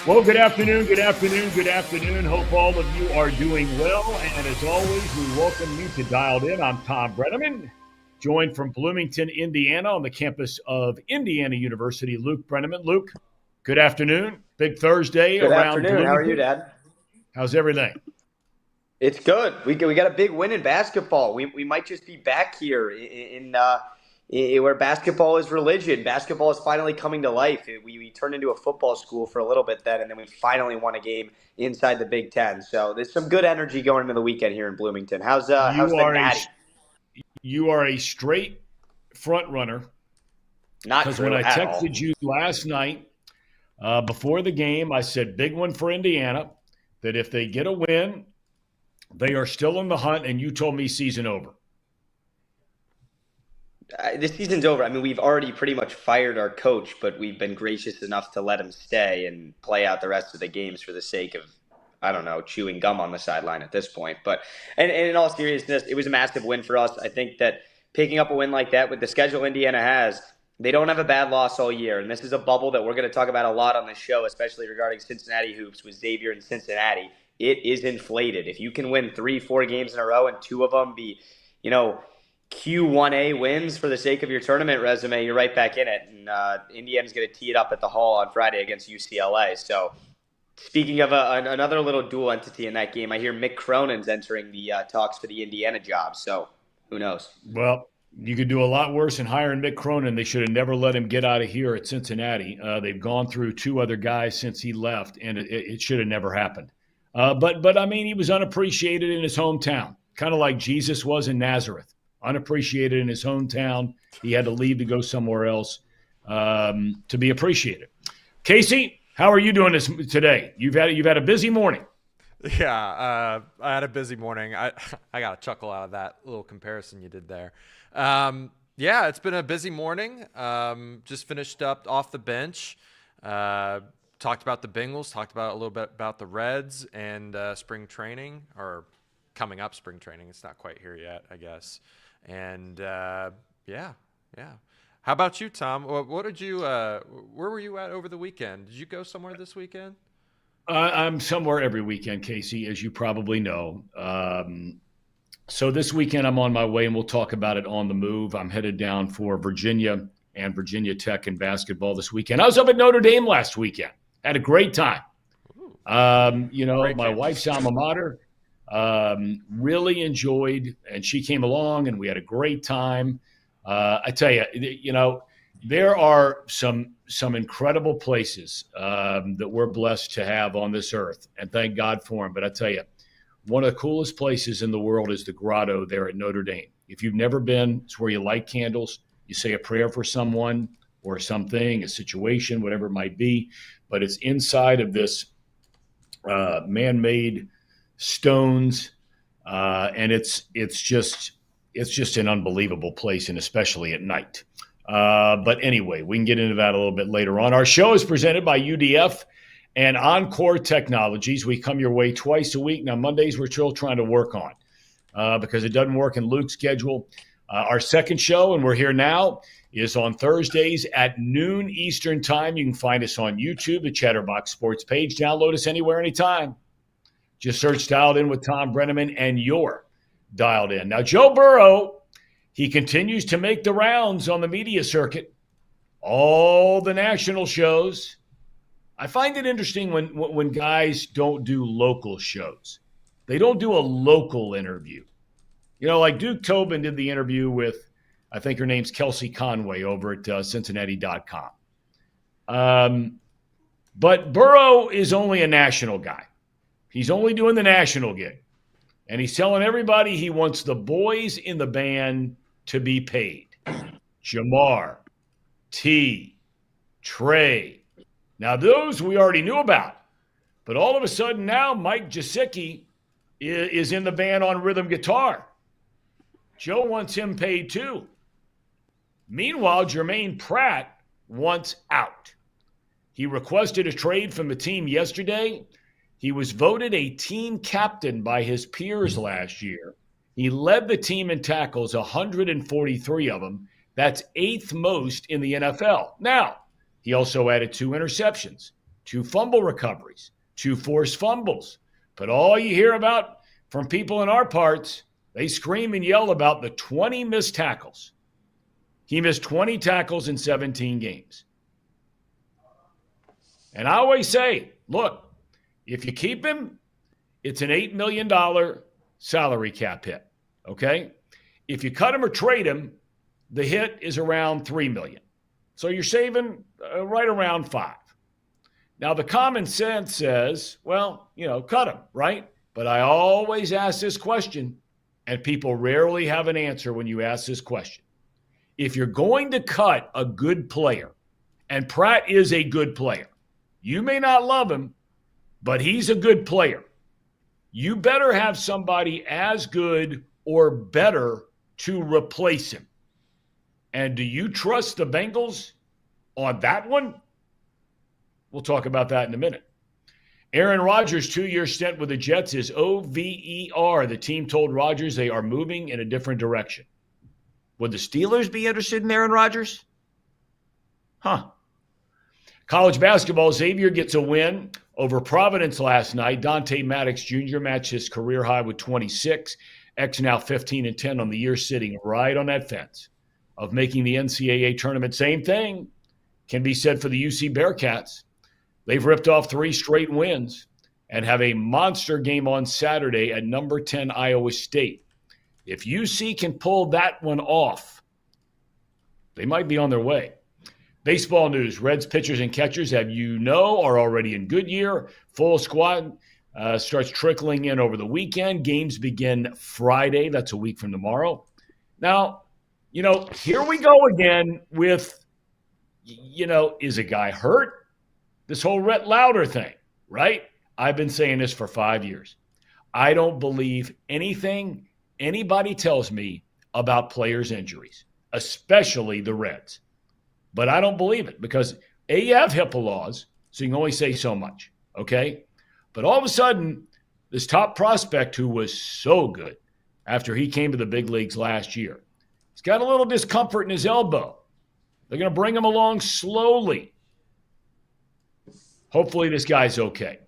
Well, good afternoon, good afternoon, good afternoon. Hope all of you are doing well. And as always, we welcome you to Dialed In. I'm Tom Brenneman, joined from Bloomington, Indiana, on the campus of Indiana University, Luke Brenneman. Luke, good afternoon. Big Thursday Good around afternoon. How are you, Bloomington. Dad? How's everything? It's good. We got a big win in basketball. We might just be back here in where basketball is religion. Basketball is finally coming to life. We turned into a football school for a little bit then, and then we finally won a game inside the Big Ten. So there's some good energy going into the weekend here in Bloomington. How's You the are a Natty? you are a straight front runner Not because when true I at all. texted you last night before the game, I said big one for Indiana. That if they get a win, they are still in the hunt, and you told me season over. This season's over. I mean, we've already pretty much fired our coach, but we've been gracious enough to let him stay and play out the rest of the games for the sake of, I don't know, chewing gum on the sideline at this point. But and in all seriousness, it was a massive win for us. I think that picking up a win like that with the schedule Indiana has, they don't have a bad loss all year. And this is a bubble that we're going to talk about a lot on this show, especially regarding Cincinnati hoops with Xavier and Cincinnati. It is inflated. If you can win 3, 4 games in a row and two of them be, you know, Q1A wins for the sake of your tournament resume, you're right back in it. And Indiana's going to tee it up at the Hall on Friday against UCLA. So speaking of another little dual entity in that game, I hear Mick Cronin's entering the talks for the Indiana job. So who knows? Well, you could do a lot worse than hiring Mick Cronin. They should have never let him get out of here at Cincinnati. They've gone through two other guys since he left, and it should have never happened. But I mean, he was unappreciated in his hometown, kind of like Jesus was in Nazareth. Unappreciated in his hometown. He had to leave to go somewhere else to be appreciated. Casey, how are you doing this today? You've had a busy morning. Yeah, I had a busy morning. I got a chuckle out of that little comparison you did there. Yeah, it's been a busy morning. Just finished up off the bench. Talked about the Bengals. Talked about a little bit about the Reds and spring training, or coming up spring training. It's not quite here yet, I guess. And yeah. How about you, Tom? What did you? Where were you at over the weekend? Did you go somewhere this weekend? I'm somewhere every weekend, Casey, as you probably know. So this weekend I'm on my way, and we'll talk about it on the move. I'm headed down for Virginia and Virginia Tech in basketball this weekend. I was up at Notre Dame last weekend. Had a great time. Great My campus. wife's alma mater. Really enjoyed, and she came along, and we had a great time. I tell you, there are some incredible places that we're blessed to have on this earth, and thank God for them. But I tell you, one of the coolest places in the world is the grotto there at Notre Dame. If you've never been, it's where you light candles, you say a prayer for someone or something, a situation, whatever it might be. But it's inside of this man-made stones, and it's just an unbelievable place, and especially at night. But anyway, we can get into that a little bit later on. Our show is presented by UDF and Encore Technologies. We come your way twice a week. Now, Mondays we're still trying to work on because it doesn't work in Luke's schedule. Our second show, and we're here now, is on Thursdays at noon Eastern time. You can find us on YouTube, the Chatterbox Sports page. Download us anywhere, anytime. Just search Dialed In with Tom Brenneman, and you're dialed in. Now, Joe Burrow, he continues to make the rounds on the media circuit, all the national shows. I find it interesting when guys don't do local shows. They don't do a local interview. Like Duke Tobin did the interview with, I think her name's Kelsey Conway over at Cincinnati.com. But Burrow is only a national guy. He's only doing the national gig. And he's telling everybody he wants the boys in the band to be paid. Jamar, T, Trey. Now, those we already knew about. But all of a sudden now, Mike Gisecki is in the band on rhythm guitar. Joe wants him paid too. Meanwhile, Germaine Pratt wants out. He requested a trade from the team yesterday. He was voted a team captain by his peers last year. He led the team in tackles, 143 of them. That's eighth most in the NFL. Now, he also added 2 interceptions 2 fumble recoveries, 2 forced fumbles. But all you hear about from people in our parts, they scream and yell about the 20 missed tackles. He missed 20 tackles in 17 games. And I always say, look, if you keep him, it's an $8 million salary cap hit, okay? If you cut him or trade him, the hit is around $3 million. So you're saving right around 5. Now, the common sense says, well, cut him, right? But I always ask this question, and people rarely have an answer when you ask this question. If you're going to cut a good player, and Pratt is a good player, you may not love him, but he's a good player. You better have somebody as good or better to replace him. And do you trust the Bengals on that one? We'll talk about that in a minute. Aaron Rodgers' 2-year stint with the Jets is over. The team told Rodgers they are moving in a different direction. Would the Steelers be interested in Aaron Rodgers? College basketball, Xavier gets a win over Providence last night. Dante Maddox Jr. matched his career high with 26. X now 15-10 on the year, sitting right on that fence of making the NCAA tournament. Same thing can be said for the UC Bearcats. They've ripped off 3 straight wins and have a monster game on Saturday at number 10 Iowa State. If UC can pull that one off, they might be on their way. Baseball news. Reds pitchers and catchers, are already in Goodyear. Full squad starts trickling in over the weekend. Games begin Friday. That's a week from tomorrow. Now, here we go again with, is a guy hurt? This whole Rhett Lauder thing, right? I've been saying this for 5 years. I don't believe anything anybody tells me about players' injuries, especially the Reds. But I don't believe it because, you have HIPAA laws, so you can only say so much, okay? But all of a sudden, this top prospect who was so good after he came to the big leagues last year, he's got a little discomfort in his elbow. They're going to bring him along slowly. Hopefully this guy's okay.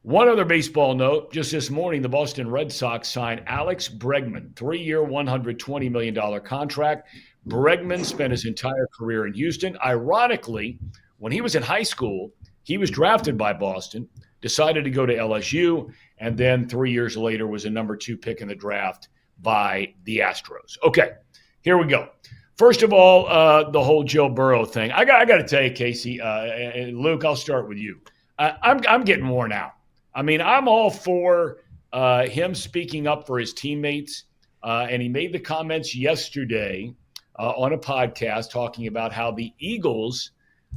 One other baseball note, just this morning, the Boston Red Sox signed Alex Bregman, 3-year, $120 million contract. Bregman spent his entire career in Houston. Ironically, when he was in high school, he was drafted by Boston, decided to go to LSU, and then 3 years later was a number 2 pick in the draft by the Astros. Okay, here we go. First of all, the whole Joe Burrow thing. I got to tell you, Casey, and Luke, I'll start with you. I'm getting worn out. I mean, I'm all for him speaking up for his teammates, and he made the comments yesterday on a podcast talking about how the Eagles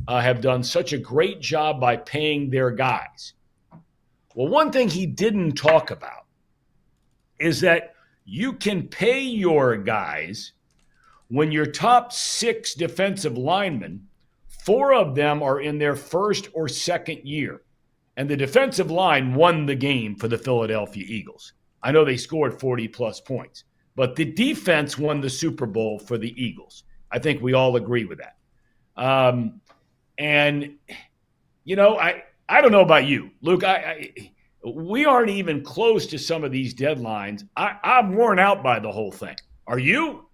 have done such a great job by paying their guys. Well, one thing he didn't talk about is that you can pay your guys when your top 6 defensive linemen, 4 of them are in their first or second year. And the defensive line won the game for the Philadelphia Eagles. I know they scored 40-plus points, but the defense won the Super Bowl for the Eagles. I think we all agree with that. I don't know about you, Luke. We aren't even close to some of these deadlines. I'm worn out by the whole thing. Are you?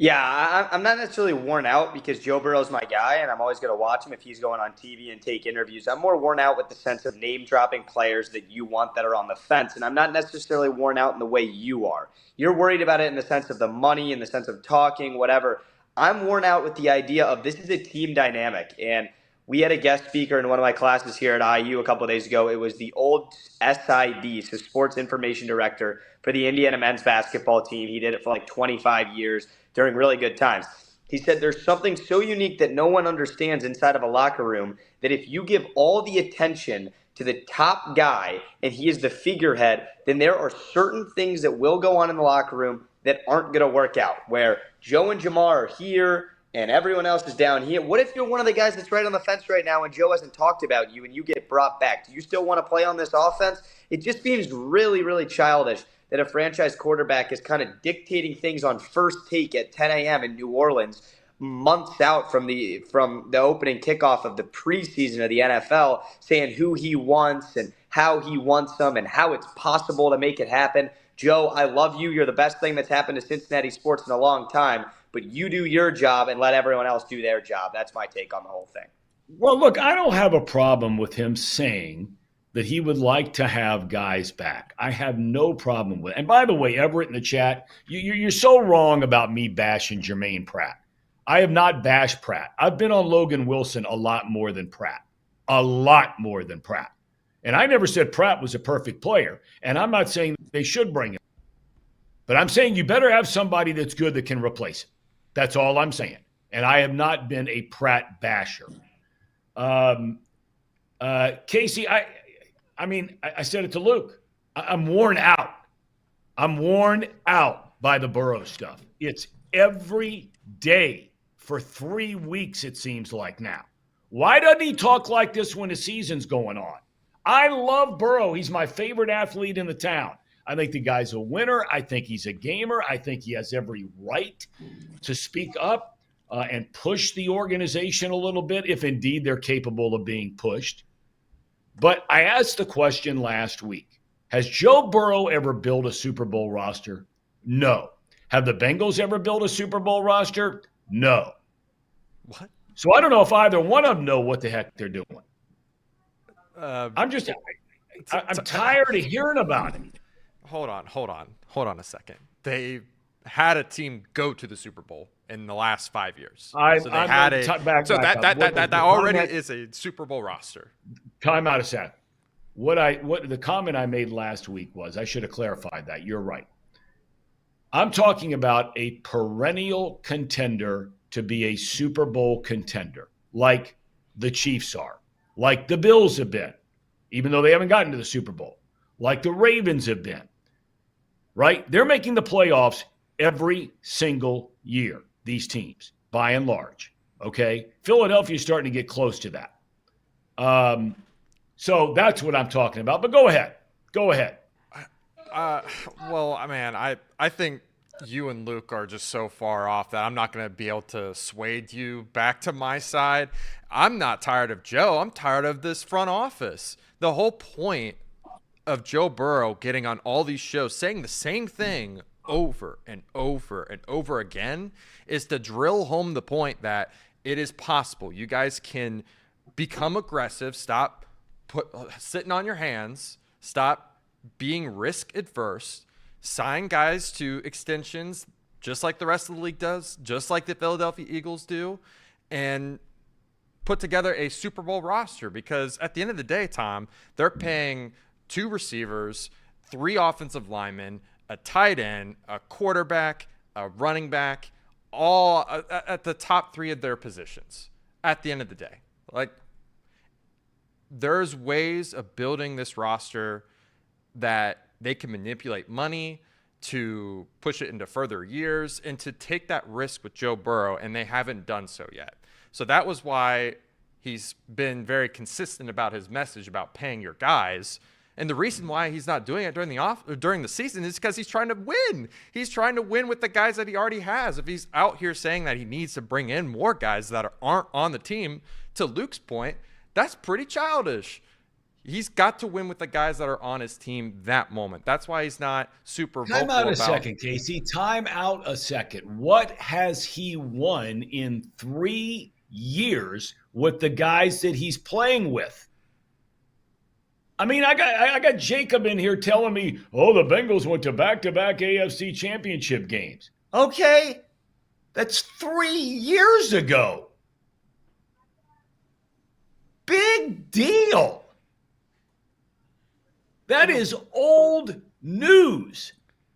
Yeah, I'm not necessarily worn out because Joe Burrow's my guy, and I'm always going to watch him if he's going on TV and take interviews. I'm more worn out with the sense of name-dropping players that you want that are on the fence, and I'm not necessarily worn out in the way you are. You're worried about it in the sense of the money, in the sense of talking, whatever. I'm worn out with the idea of this is a team dynamic, and we had a guest speaker in one of my classes here at IU a couple of days ago. It was the old SID, so Sports Information Director for the Indiana men's basketball team. He did it for like 25 years during really good times. He said there's something so unique that no one understands inside of a locker room that if you give all the attention to the top guy and he is the figurehead, then there are certain things that will go on in the locker room that aren't going to work out, where Joe and Jamar are here and everyone else is down here. What if you're one of the guys that's right on the fence right now and Joe hasn't talked about you and you get brought back? Do you still want to play on this offense? It just seems really, really childish that a franchise quarterback is kind of dictating things on first take at 10 a.m. in New Orleans months out from the opening kickoff of the preseason of the NFL, saying who he wants and how he wants them and how it's possible to make it happen. Joe, I love you. You're the best thing that's happened to Cincinnati sports in a long time, but you do your job and let everyone else do their job. That's my take on the whole thing. Well, look, I don't have a problem with him saying that he would like to have guys back. I have no problem with it. And by the way, Everett in the chat, you're so wrong about me bashing Germaine Pratt. I have not bashed Pratt. I've been on Logan Wilson a lot more than Pratt. A lot more than Pratt. And I never said Pratt was a perfect player. And I'm not saying they should bring him. But I'm saying you better have somebody that's good that can replace him. That's all I'm saying. And I have not been a Pratt basher. Casey, I mean, I said it to Luke. I'm worn out. I'm worn out by the Burrow stuff. It's every day for 3 weeks, it seems like now. Why doesn't he talk like this when the season's going on? I love Burrow. He's my favorite athlete in the town. I think the guy's a winner. I think he's a gamer. I think he has every right to speak up and push the organization a little bit if indeed they're capable of being pushed. But I asked the question last week, has Joe Burrow ever built a Super Bowl roster? No. Have the Bengals ever built a Super Bowl roster? No. What? So I don't know if either one of them know what the heck they're doing. I'm tired of hearing about it. Hold on a second. They had a team go to the Super Bowl in the last 5 years. That already is a Super Bowl roster. Time out a sec. The comment I made last week was, I should have clarified that. You're right. I'm talking about a perennial contender to be a Super Bowl contender, like the Chiefs are, like the Bills have been, even though they haven't gotten to the Super Bowl, like the Ravens have been, right? They're making the playoffs every single year, these teams, by and large, okay? Philadelphia's starting to get close to that. So that's what I'm talking about. But go ahead. Well, man, I think you and Luke are just so far off that I'm not going to be able to sway you back to my side. I'm not tired of Joe. I'm tired of this front office. The whole point of Joe Burrow getting on all these shows saying the same thing over and over and over again is to drill home the point that it is possible. You guys can become aggressive, stop sitting on your hands, stop being risk adverse, sign guys to extensions just like the rest of the league does, just like the Philadelphia Eagles do, and put together a Super Bowl roster. Because at the end of the day, Tom, they're paying 2 receivers, 3 offensive linemen, a tight end, a quarterback, a running back, all at the top 3 of their positions at the end of the day. Like, there's ways of building this roster that they can manipulate money to push it into further years and to take that risk with Joe Burrow, and they haven't done so yet. So that was why he's been very consistent about his message about paying your guys. And the reason why he's not doing it during the season is because he's trying to win. He's trying to win with the guys that he already has. If he's out here saying that he needs to bring in more guys that aren't on the team, to Luke's point, that's pretty childish. He's got to win with the guys that are on his team that moment. That's why he's not super vocal about. Time out a second, Casey. Time out a second. What has he won in 3 years with the guys that he's playing with? I mean, I got Jacob in here telling me, oh, the Bengals went to back-to-back AFC championship games. Okay, that's 3 years ago. Big deal. That is old news.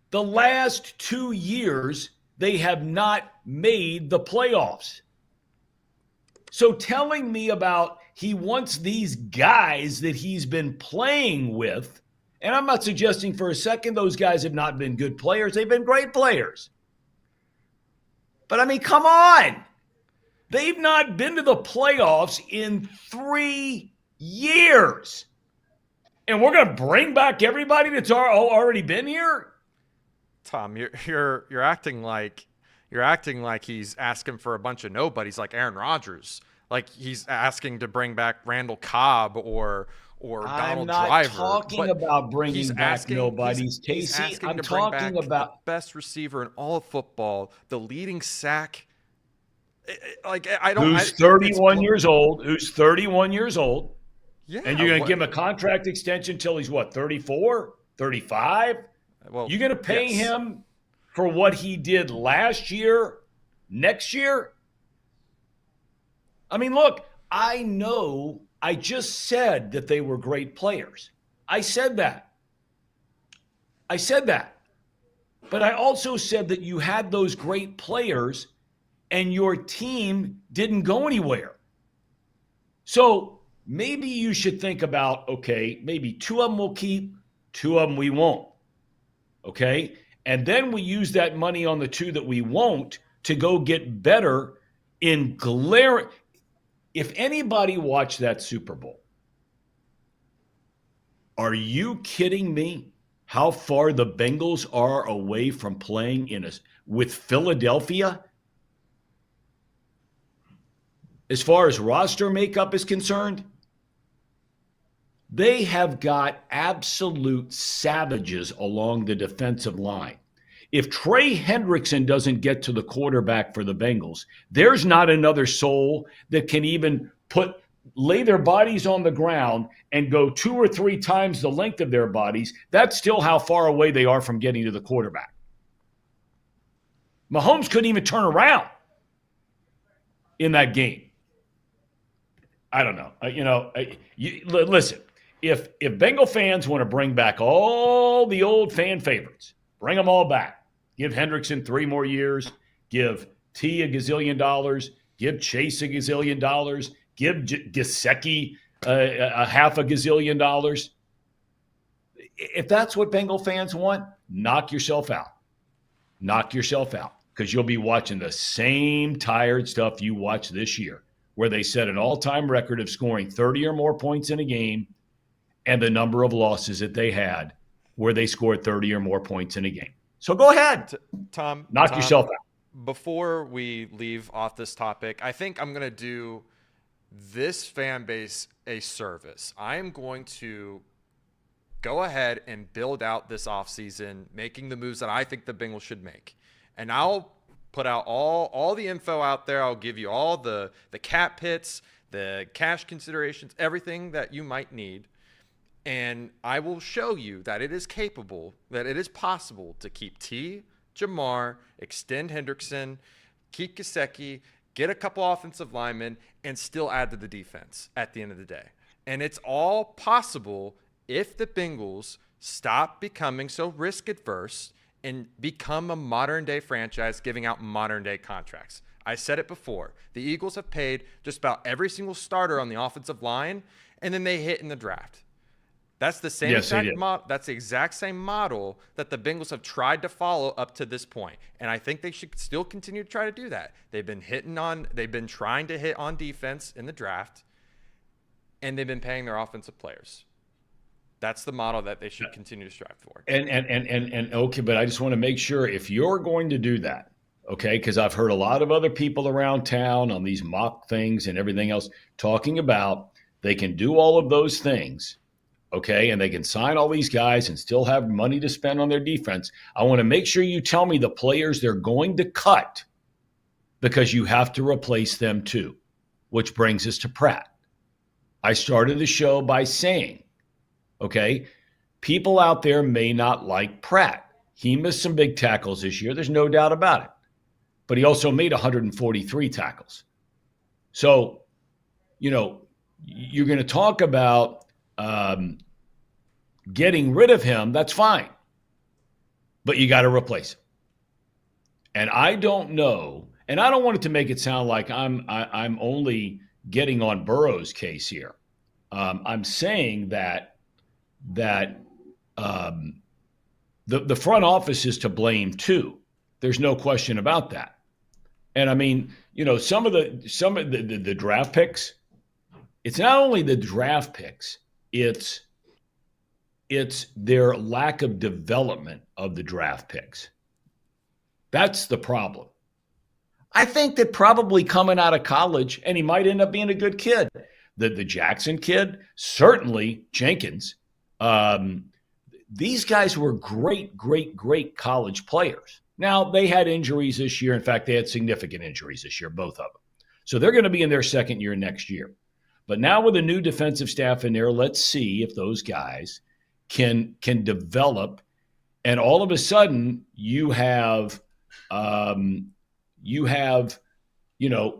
The last 2 years, they have not made the playoffs. So telling me about he wants these guys that he's been playing with, and I'm not suggesting for a second those guys have not been good players. They've been great players. But, I mean, come on. They've not been to the playoffs in 3 years. And we're going to bring back everybody that's already been here? Tom, you're acting like You're acting like he's asking for a bunch of nobodies like Aaron Rodgers. Like he's asking to bring back Randall Cobb or I'm Donald not Driver. talking But about he's bringing back asking nobodies, he's Casey. asking I'm to bring talking back the about best receiver in all of football, the leading sack. Like I don't. who's 31 years old, who's 31 years old, Yeah. and you're going to give him a contract extension till he's what, 34, 35? Well, You're going to pay yes. him for what he did last year, next year? I mean, look, I know I just said that they were great players. I said that. But I also said that you had those great players and your team didn't go anywhere. So maybe you should think about, okay, maybe 2 of them we'll keep, 2 of them we won't. Okay? And then we use that money on the 2 that we won't to go get better in glaring. If anybody watched that Super Bowl, are you kidding me? How far the Bengals are away from playing with Philadelphia? As far as roster makeup is concerned, they have got absolute savages along the defensive line. If Trey Hendrickson doesn't get to the quarterback for the Bengals, there's not another soul that can even lay their bodies on the ground and go 2 or 3 times the length of their bodies. That's still how far away they are from getting to the quarterback. Mahomes couldn't even turn around in that game. I don't know. Listen, if Bengal fans want to bring back all the old fan favorites, bring them all back. Give Hendrickson 3 more years. Give T $1 gazillion. Give Chase $1 gazillion. Give Gisecki a half $1 gazillion. If that's what Bengal fans want, knock yourself out. Knock yourself out, because you'll be watching the same tired stuff you watched this year, where they set an all-time record of scoring 30 or more points in a game, and the number of losses that they had where they scored 30 or more points in a game. So go ahead, Tom. Knock yourself out. Before we leave off this topic, I think I'm going to do this fan base a service. I am going to go ahead and build out this offseason, making the moves that I think the Bengals should make. And I'll put out all the info out there. I'll give you all the cap hits, the cash considerations, everything that you might need. And I will show you that it is capable, that it is possible to keep T, Jamar, extend Hendrickson, keep Gisecki, get a couple offensive linemen, and still add to the defense at the end of the day. And it's all possible if the Bengals stop becoming so risk adverse and become a modern day franchise giving out modern day contracts. I said it before. The Eagles have paid just about every single starter on the offensive line, and then they hit in the draft. That's the same exact model. That's the exact same model that the Bengals have tried to follow up to this point, and I think they should still continue to try to do that. They've been trying to hit on defense in the draft, and they've been paying their offensive players. That's the model that they should continue to strive for. And okay, but I just want to make sure, if you're going to do that, okay, because I've heard a lot of other people around town on these mock things and everything else talking about they can do all of those things. Okay, and they can sign all these guys and still have money to spend on their defense. I want to make sure you tell me the players they're going to cut, because you have to replace them too, which brings us to Pratt. I started the show by saying, okay, people out there may not like Pratt. He missed some big tackles this year. There's no doubt about it. But he also made 143 tackles. So, you're going to talk about getting rid of him, that's fine. But you got to replace him. And I don't know, and I don't want it to make it sound like I'm only getting on Burrow's case here. I'm saying that the front office is to blame too. There's no question about that. And I mean, some of the draft picks, it's not only the draft picks, it's their lack of development of the draft picks. That's the problem. I think that probably coming out of college, and he might end up being a good kid. The Jackson kid, certainly Jenkins. Um, these guys were great, great, great college players. Now, they had injuries this year. In fact, they had significant injuries this year, both of them. So they're going to be in their second year next year. But now with a new defensive staff in there, let's see if those guys can develop. And all of a sudden, you have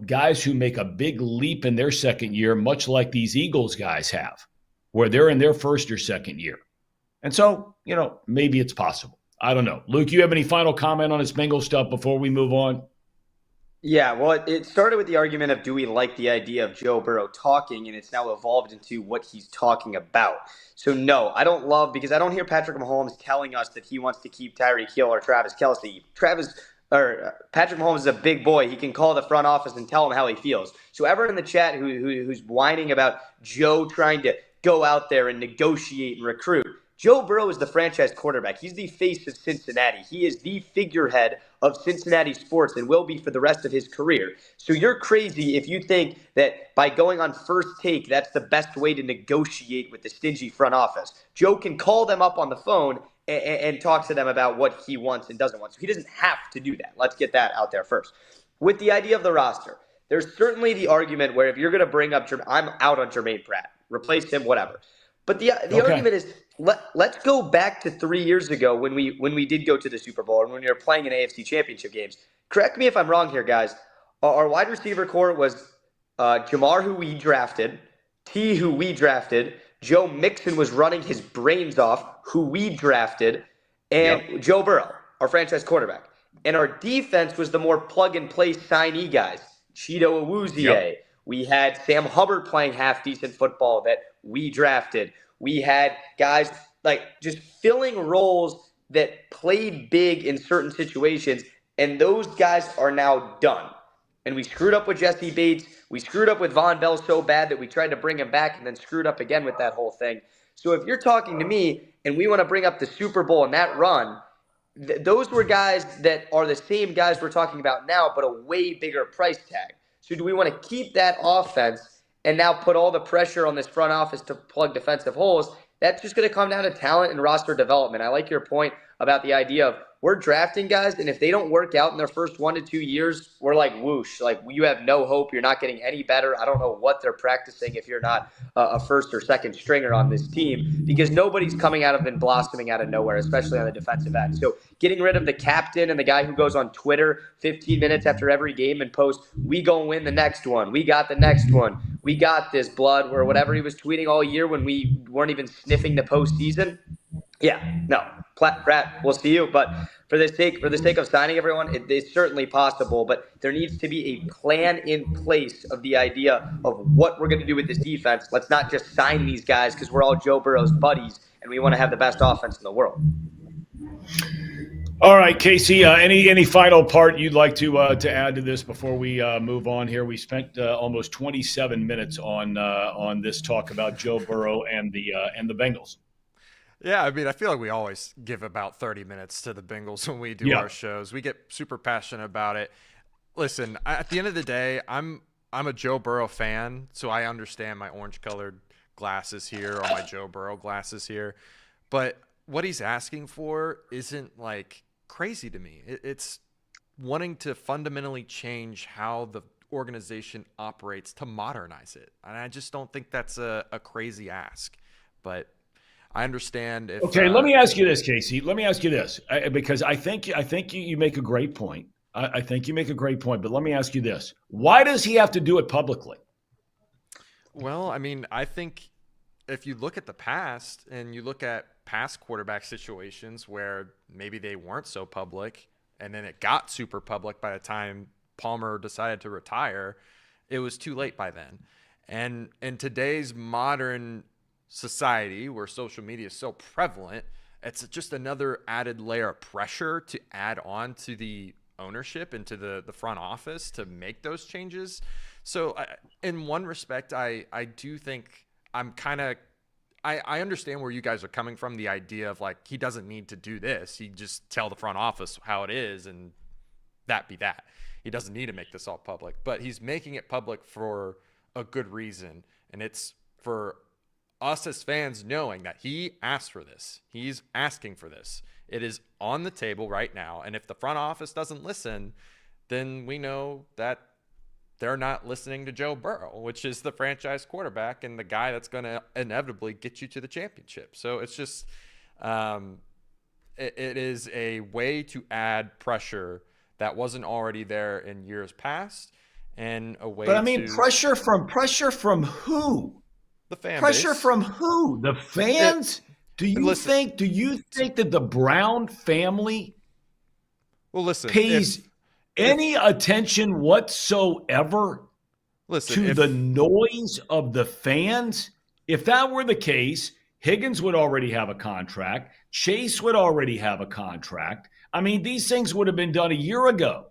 guys who make a big leap in their second year, much like these Eagles guys have, where they're in their first or second year. And so, maybe it's possible. I don't know. Luke, you have any final comment on this Bengals stuff before we move on? Yeah, well, it started with the argument of do we like the idea of Joe Burrow talking, and it's now evolved into what he's talking about. So, no, I don't love, because I don't hear Patrick Mahomes telling us that he wants to keep Tyreek Hill or Travis Kelce. Patrick Mahomes is a big boy. He can call the front office and tell them how he feels. So, everyone in the chat who's whining about Joe trying to go out there and negotiate and recruit, Joe Burrow is the franchise quarterback. He's the face of Cincinnati. He is the figurehead of Cincinnati sports and will be for the rest of his career. So you're crazy if you think that by going on First Take, that's the best way to negotiate with the stingy front office. Joe can call them up on the phone and talk to them about what he wants and doesn't want. So he doesn't have to do that. Let's get that out there first. With the idea of the roster, there's certainly the argument where if you're going to bring up, I'm out on Germaine Pratt, replace him, whatever. But the argument is let's go back to 3 years ago when we did go to the Super Bowl and when we were playing in AFC Championship games. Correct me if I'm wrong here, guys. Our wide receiver core was Jamar, who we drafted, T, who we drafted, Joe Mixon was running his brains off, who we drafted, and Joe Burrow, our franchise quarterback. And our defense was the more plug-and-play signee guys, Cheeto Awuzie. Yep. We had Sam Hubbard playing half-decent football that we drafted. We had guys like just filling roles that played big in certain situations, and those guys are now done. And we screwed up with Jesse Bates. We screwed up with Von Bell so bad that we tried to bring him back and then screwed up again with that whole thing. So if you're talking to me and we want to bring up the Super Bowl and that run, those were guys that are the same guys we're talking about now, but a way bigger price tag. So do we want to keep that offense and now put all the pressure on this front office to plug defensive holes? That's just going to come down to talent and roster development. I like your point about the idea of we're drafting guys, and if they don't work out in their first 1 to 2 years, we're like, whoosh, like you have no hope. You're not getting any better. I don't know what they're practicing if you're not a first or second stringer on this team, because nobody's coming out of and blossoming out of nowhere, especially on the defensive end. So getting rid of the captain and the guy who goes on Twitter 15 minutes after every game and posts, we gonna win the next one. We got the next one. We got this, blood, or whatever he was tweeting all year when we weren't even sniffing the postseason. Yeah, no, Pratt, we'll see you. But for the sake of signing everyone, it's certainly possible. But there needs to be a plan in place of the idea of what we're going to do with this defense. Let's not just sign these guys because we're all Joe Burrow's buddies and we want to have the best offense in the world. All right, Casey, any final part you'd like to add to this before we move on here? We spent almost 27 minutes on this talk about Joe Burrow and the Bengals. Yeah, I mean, I feel like we always give about 30 minutes to the Bengals when we do our shows. We get super passionate about it. Listen, at the end of the day, I'm a Joe Burrow fan, so I understand my orange-colored glasses here or my Joe Burrow glasses here. But what he's asking for isn't, like, crazy to me. It's wanting to fundamentally change how the organization operates to modernize it. And I just don't think that's a crazy ask. But I understand if. Okay, let me ask you this, Casey. Let me ask you this, because I think you make a great point. I think you make a great point, but let me ask you this: why does he have to do it publicly? Well, I mean, I think if you look at the past and you look at past quarterback situations where maybe they weren't so public, and then it got super public by the time Palmer decided to retire, it was too late by then. And in today's modern society where social media is so prevalent, it's just another added layer of pressure to add on to the ownership and to the front office to make those changes. So in one respect, I do think I'm kind of, I understand where you guys are coming from, the idea of like, he doesn't need to do this. He just tell the front office how it is and that be that. He doesn't need to make this all public, but he's making it public for a good reason. And it's for us as fans knowing that he asked for this. He's asking for this. It is on the table right now. And if the front office doesn't listen, then we know that they're not listening to Joe Burrow, which is the franchise quarterback and the guy that's going to inevitably get you to the championship. So it's just, it is a way to add pressure that wasn't already there in years past, and a way. But I mean, pressure from who? The fan pressure base. From who? The fans? Do you think that the Brown family pays any attention whatsoever to the noise of the fans? If that were the case, Higgins would already have a contract. Chase would already have a contract. I mean, these things would have been done a year ago.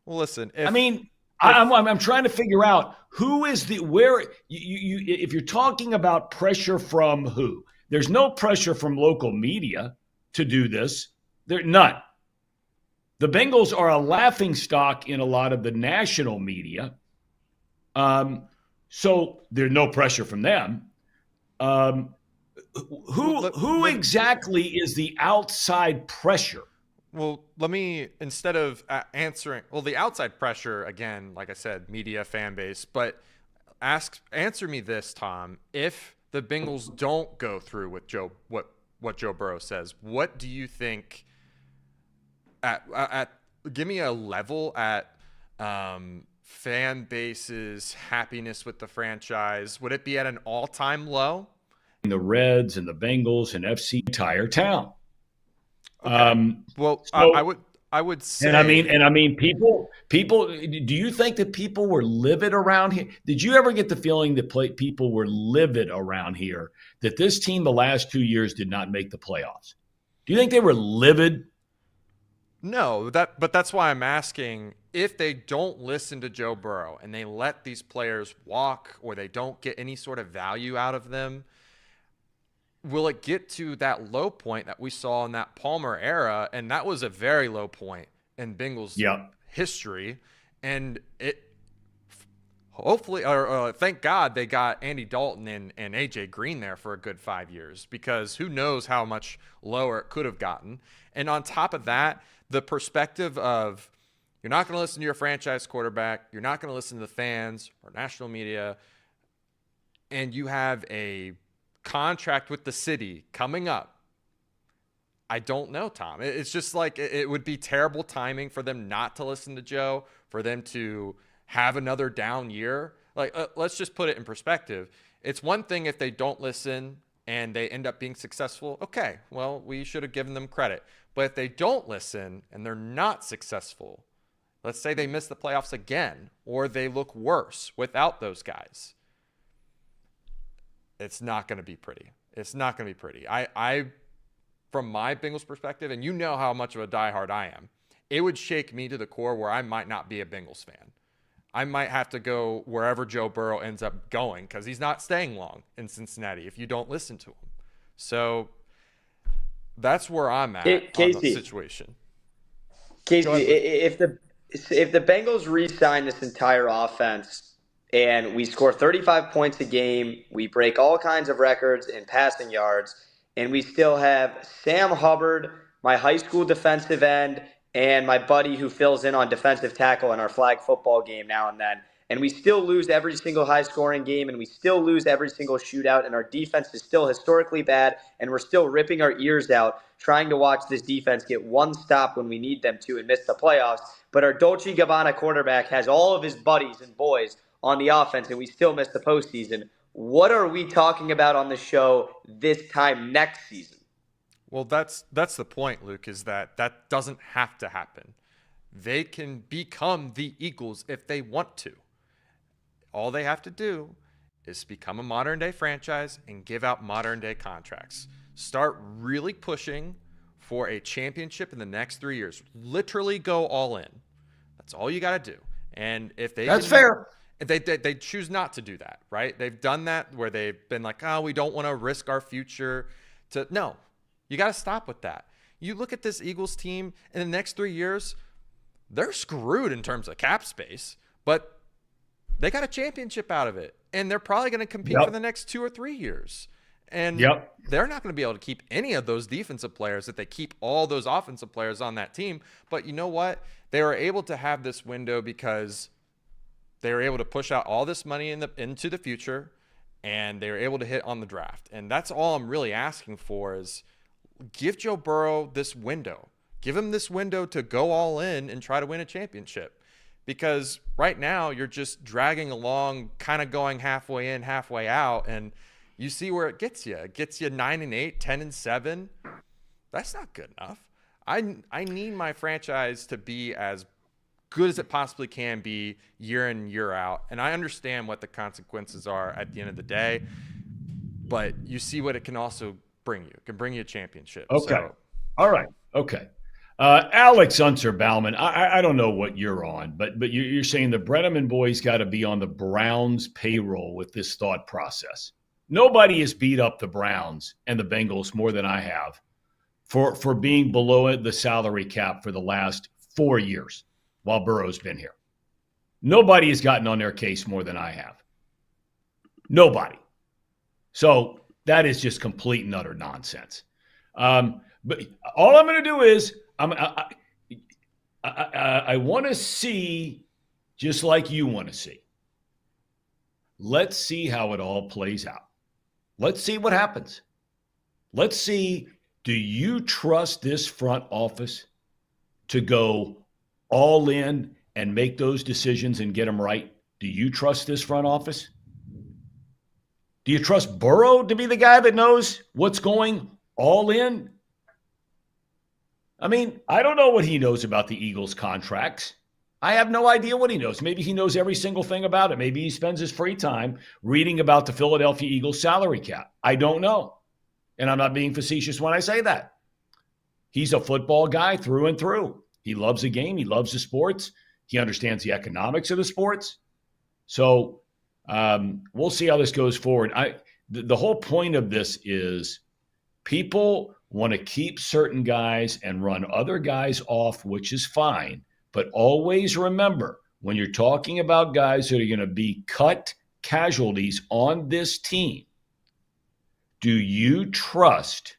Well, listen. I'm trying to figure out who is if you're talking about pressure from who? There's no pressure from local media to do this. There's none. The Bengals are a laughingstock in a lot of the national media. So there's no pressure from them. Who exactly is the outside pressure? Well, let me, instead of answering, the outside pressure, again, like I said, media, fan base, but answer me this, Tom. If the Bengals don't go through with what Joe Burrow says, what do you think give me a level at fan base's happiness with the franchise? Would it be at an all-time low? The Reds and the Bengals and FC entire town. Okay. I would say, and I mean, people. Do you think that people were livid around here? Did you ever get the feeling that people were livid around here that this team the last 2 years did not make the playoffs? Do you think they were livid? No, but that's why I'm asking, if they don't listen to Joe Burrow and they let these players walk, or they don't get any sort of value out of them, will it get to that low point that we saw in that Palmer era? And that was a very low point in Bengals history. And it hopefully, or thank God they got Andy Dalton and AJ Green there for a good 5 years, because who knows how much lower it could have gotten. And on top of that, the perspective of, you're not going to listen to your franchise quarterback, you're not going to listen to the fans or national media, and you have a contract with the city coming up. I don't know, Tom. It's just like, it would be terrible timing for them not to listen to Joe, for them to have another down year. Like, let's just put it in perspective. It's one thing if they don't listen and they end up being successful. Okay, well, we should have given them credit. But if they don't listen and they're not successful, let's say they miss the playoffs again, or they look worse without those guys, it's not going to be pretty. It's not going to be pretty. I, from my Bengals perspective, and you know how much of a diehard I am, it would shake me to the core where I might not be a Bengals fan. I might have to go wherever Joe Burrow ends up going, because he's not staying long in Cincinnati if you don't listen to him. So that's where I'm at on the situation. Casey, if the Bengals re-sign this entire offense and we score 35 points a game, we break all kinds of records in passing yards, and we still have Sam Hubbard, my high school defensive end, and my buddy who fills in on defensive tackle in our flag football game now and then, and we still lose every single high-scoring game, and we still lose every single shootout, and our defense is still historically bad, and we're still ripping our ears out trying to watch this defense get one stop when we need them to and miss the playoffs, but our Dolce & Gabbana quarterback has all of his buddies and boys on the offense, and we still miss the postseason. What are we talking about on the show this time next season? Well, that's the point, Luke, is that doesn't have to happen. They can become the Eagles if they want to. All they have to do is become a modern-day franchise and give out modern-day contracts. Start really pushing for a championship in the next 3 years. Literally go all in. That's all you got to do. And if they fair. They choose not to do that, right? They've done that where they've been like, we don't want to risk our future. No, you got to stop with that. You look at this Eagles team in the next 3 years, they're screwed in terms of cap space, but they got a championship out of it, and they're probably going to compete for the next 2 or 3 years. And they're not going to be able to keep any of those defensive players if they keep all those offensive players on that team. But you know what? They were able to have this window because they were able to push out all this money into the future, and they were able to hit on the draft. And that's all I'm really asking for is give Joe Burrow this window. Give him this window to go all in and try to win a championship. Because right now you're just dragging along, kind of going halfway in, halfway out, and you see where it gets you. It gets you 9-8, 10-7. That's not good enough. I need my franchise to be as good as it possibly can be year in, year out. And I understand what the consequences are at the end of the day, but you see what it can also bring you. It can bring you a championship. Okay. So, all right. Okay. Alex Unser-Bauman, I don't know what you're on, but you're saying the Brenneman boys got to be on the Browns payroll with this thought process. Nobody has beat up the Browns and the Bengals more than I have for being below the salary cap for the last 4 years while Burrow's been here. Nobody has gotten on their case more than I have. Nobody. So that is just complete and utter nonsense. But all I'm going to do is I want to see, just like you want to see. Let's see how it all plays out. Let's see what happens. Let's see, do you trust this front office to go all in and make those decisions and get them right? Do you trust this front office? Do you trust Burrow to be the guy that knows what's going all in? I mean, I don't know what he knows about the Eagles' contracts. I have no idea what he knows. Maybe he knows every single thing about it. Maybe he spends his free time reading about the Philadelphia Eagles salary cap. I don't know. And I'm not being facetious when I say that. He's a football guy through and through. He loves the game. He loves the sports. He understands the economics of the sports. So we'll see how this goes forward. The whole point of this is people want to keep certain guys and run other guys off, which is fine. But always remember, when you're talking about guys that are going to be cut casualties on this team, do you trust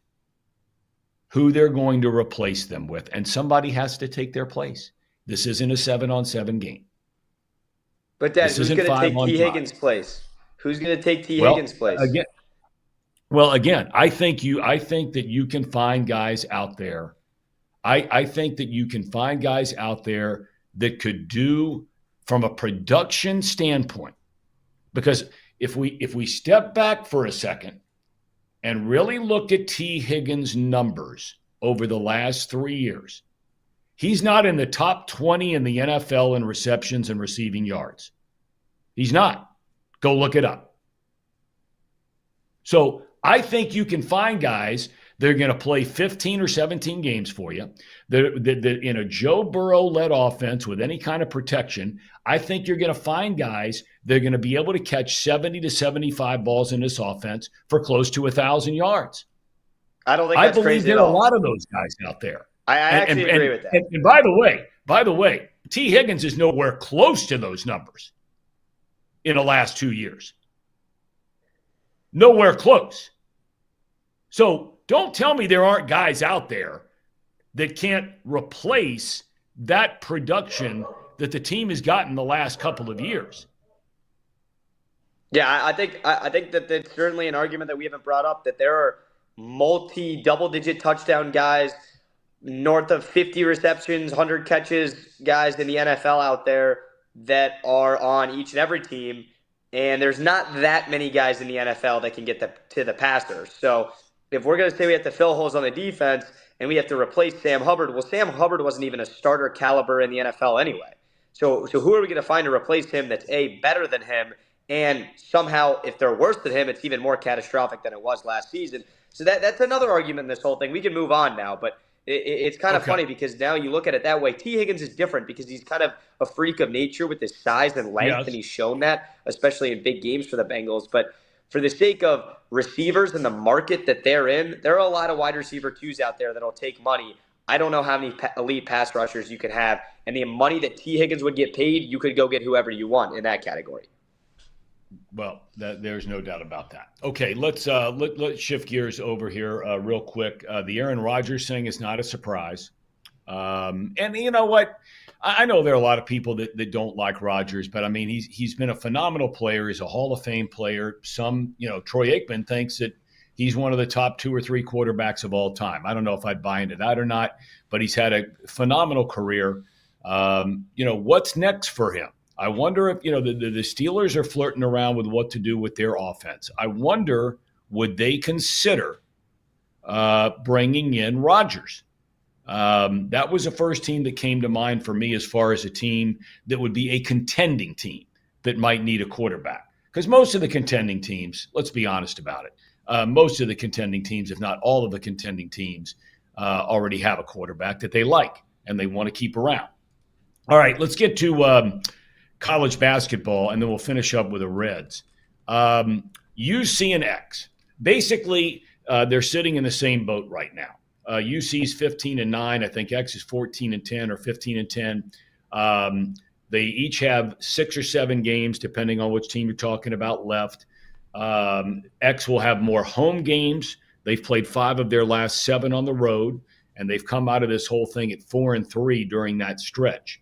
who they're going to replace them with? And somebody has to take their place. This isn't a 7-on-7 game. But Dad, who's going to take T. Higgins' place? Who's going to take T. Higgins' place? Again, I think that you can find guys out there. I think that you can find guys out there that could do from a production standpoint. Because if we step back for a second and really look at T. Higgins' numbers over the last 3 years, he's not in the top 20 in the NFL in receptions and receiving yards. He's not. Go look it up. So I think you can find guys that are going to play 15 or 17 games for you. That in a Joe Burrow-led offense with any kind of protection, I think you're going to find guys that are going to be able to catch 70 to 75 balls in this offense for close to 1,000 yards. I don't think that's crazy. I believe there are a lot of those guys out there. I actually agree with that. And by the way, T. Higgins is nowhere close to those numbers in the last 2 years. Nowhere close. So don't tell me there aren't guys out there that can't replace that production that the team has gotten the last couple of years. Yeah, I think that that's certainly an argument that we haven't brought up, that there are double-digit touchdown guys, north of 50 receptions, 100 catches guys in the NFL out there that are on each and every team, and there's not that many guys in the NFL that can get to the passer. So if we're going to say we have to fill holes on the defense and we have to replace Sam Hubbard, well, Sam Hubbard wasn't even a starter caliber in the NFL anyway. So who are we going to find to replace him that's better than him? And somehow, if they're worse than him, it's even more catastrophic than it was last season. So that's another argument in this whole thing. We can move on now, but it's kind of funny because now you look at it that way. T. Higgins is different because he's kind of a freak of nature with his size and length, and he's shown that, especially in big games for the Bengals. But for the sake of receivers and the market that they're in, there are a lot of wide receiver twos out there that'll take money. I don't know how many elite pass rushers you could have, and the money that T. Higgins would get paid, you could go get whoever you want in that category. Well, there's no doubt about that. Okay, let's shift gears over here real quick. The Aaron Rodgers thing is not a surprise. And you know what? I know there are a lot of people that don't like Rodgers, but I mean, he's been a phenomenal player. He's a Hall of Fame player. Troy Aikman thinks that he's one of the top 2 or 3 quarterbacks of all time. I don't know if I'd buy into that or not, but he's had a phenomenal career. What's next for him? I wonder if, the Steelers are flirting around with what to do with their offense. I wonder, would they consider bringing in Rodgers? That was the first team that came to mind for me as far as a team that would be a contending team that might need a quarterback. Because most of the contending teams, let's be honest about it, most of the contending teams, if not all of the contending teams, already have a quarterback that they like and they want to keep around. All right, let's get to college basketball, and then we'll finish up with the Reds. UC and X, basically, they're sitting in the same boat right now. UC's 15-9. I think X is 14-10 or 15-10. They each have 6 or 7 games, depending on which team you're talking about, left. X will have more home games. They've played 5 of their last 7 on the road, and they've come out of this whole thing at 4-3 during that stretch.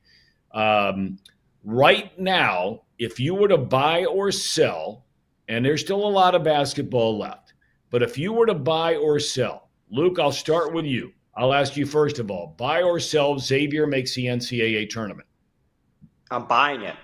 Right now, if you were to buy or sell, and there's still a lot of basketball left, but if you were to buy or sell, Luke, I'll start with you. I'll ask you first of all, buy or sell Xavier makes the NCAA tournament? I'm buying it.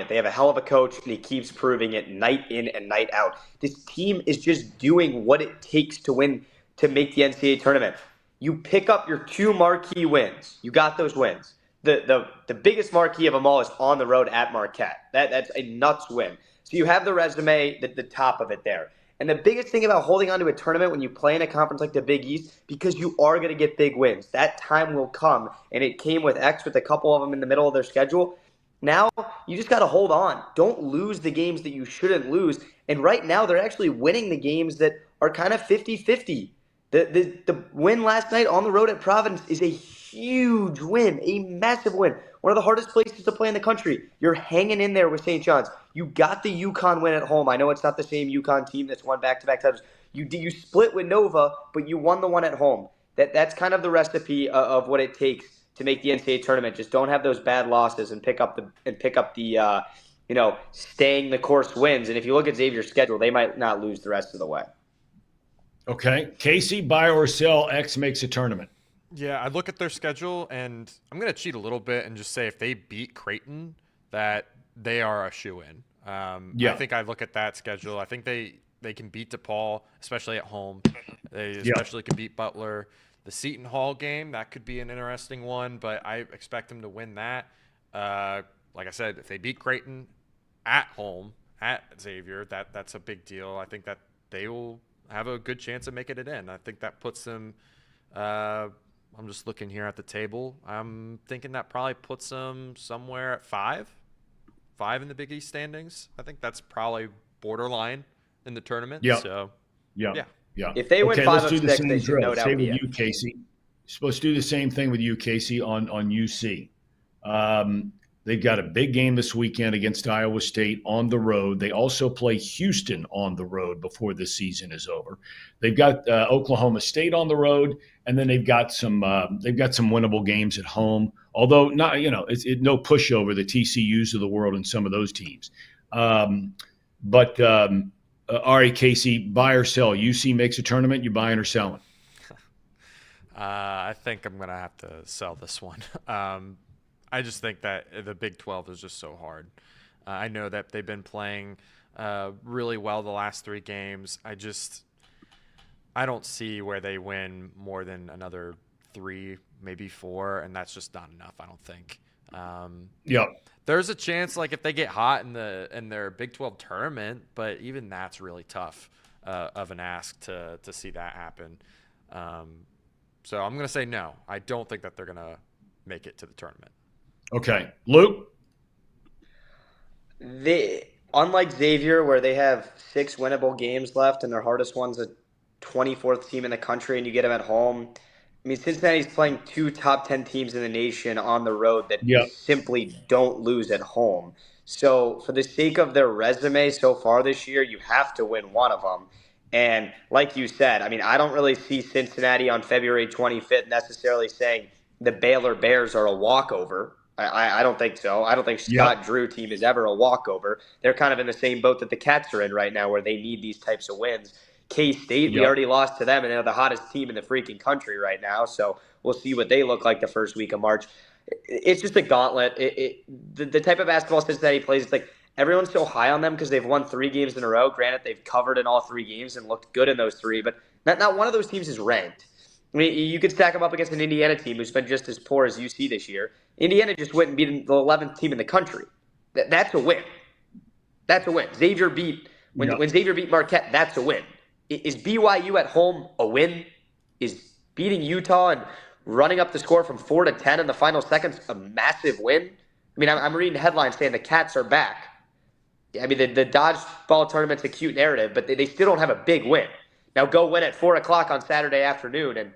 They have a hell of a coach, and he keeps proving it night in and night out. This team is just doing what it takes to win, to make the NCAA tournament. You pick up your 2 marquee wins. You got those wins. The biggest marquee of them all is on the road at Marquette. That's a nuts win. So you have the resume, the top of it there. And the biggest thing about holding on to a tournament when you play in a conference like the Big East, because you are going to get big wins. That time will come, and it came with X with a couple of them in the middle of their schedule. Now, you just got to hold on. Don't lose the games that you shouldn't lose. And right now, they're actually winning the games that are kind of 50-50. The win last night on the road at Providence is a huge win, a massive win. One of the hardest places to play in the country. You're hanging in there with St. John's. You got the UConn win at home. I know it's not the same UConn team that's won back-to-back titles. You split with Nova, but you won the one at home. That's kind of the recipe of what it takes to make the NCAA tournament. Just don't have those bad losses and pick up the staying the course wins. And if you look at Xavier's schedule, they might not lose the rest of the way. Okay. Casey, buy or sell, X makes a tournament? Yeah, I look at their schedule, and I'm going to cheat a little bit and just say if they beat Creighton, that they are a shoo-in. I think I look at that schedule. I think they can beat DePaul, especially at home. They especially can beat Butler. The Seton Hall game, that could be an interesting one, but I expect them to win that. Like I said, if they beat Creighton at home, at Xavier, that's a big deal. I think that they will have a good chance of making it in. I think that puts them I'm just looking here at the table. I'm thinking that probably puts them somewhere at 5 in the Big East standings. I think that's probably borderline in the tournament. Yeah. So, yeah. If they win 5 of 6, they should drill. no doubt Same be with in. you, Casey. You're supposed to do the same thing with you, Casey, on UC. They've got a big game this weekend against Iowa State on the road. They also play Houston on the road before the season is over. They've got Oklahoma State on the road, and then they've got some winnable games at home. Although not, it's no pushover the TCUs of the world and some of those teams. All right, Casey, buy or sell? UC makes a tournament. You buying or selling? I think I'm gonna have to sell this one. I just think that the Big 12 is just so hard. I know that they've been playing really well the last 3 games. I don't see where they win more than another 3, maybe 4, and that's just not enough, I don't think. There's a chance, like if they get hot in their Big 12 tournament, but even that's really tough of an ask to see that happen. So I'm going to say no. I don't think that they're going to make it to the tournament. Okay. Luke? Unlike Xavier, where they have 6 winnable games left and their hardest one's a 24th team in the country and you get them at home, I mean, Cincinnati's playing two top 10 teams in the nation on the road that Yep. simply don't lose at home. So, for the sake of their resume so far this year, you have to win one of them. And like you said, I mean, I don't really see Cincinnati on February 25th necessarily saying the Baylor Bears are a walkover. I don't think so. I don't think Yep. Scott Drew team is ever a walkover. They're kind of in the same boat that the Cats are in right now, where they need these types of wins. K-State, we Yep. already lost to them, and they're the hottest team in the freaking country right now. So we'll see what they look like the first week of March. It's just a gauntlet. The type of basketball Cincinnati plays, it's like everyone's so high on them because they've won 3 games in a row. Granted, they've covered in all 3 games and looked good in those three, but not one of those teams is ranked. I mean, you could stack them up against an Indiana team who's been just as poor as UC this year. Indiana just went and beat the 11th team in the country. That's a win. That's a win. Xavier beat when Xavier beat Marquette. That's a win. Is BYU at home a win? Is beating Utah and running up the score from 4-10 in the final seconds a massive win? I mean, I'm reading headlines saying the Cats are back. I mean, the dodgeball tournament's a cute narrative, but they still don't have a big win. Now go win at 4 o'clock on Saturday afternoon, and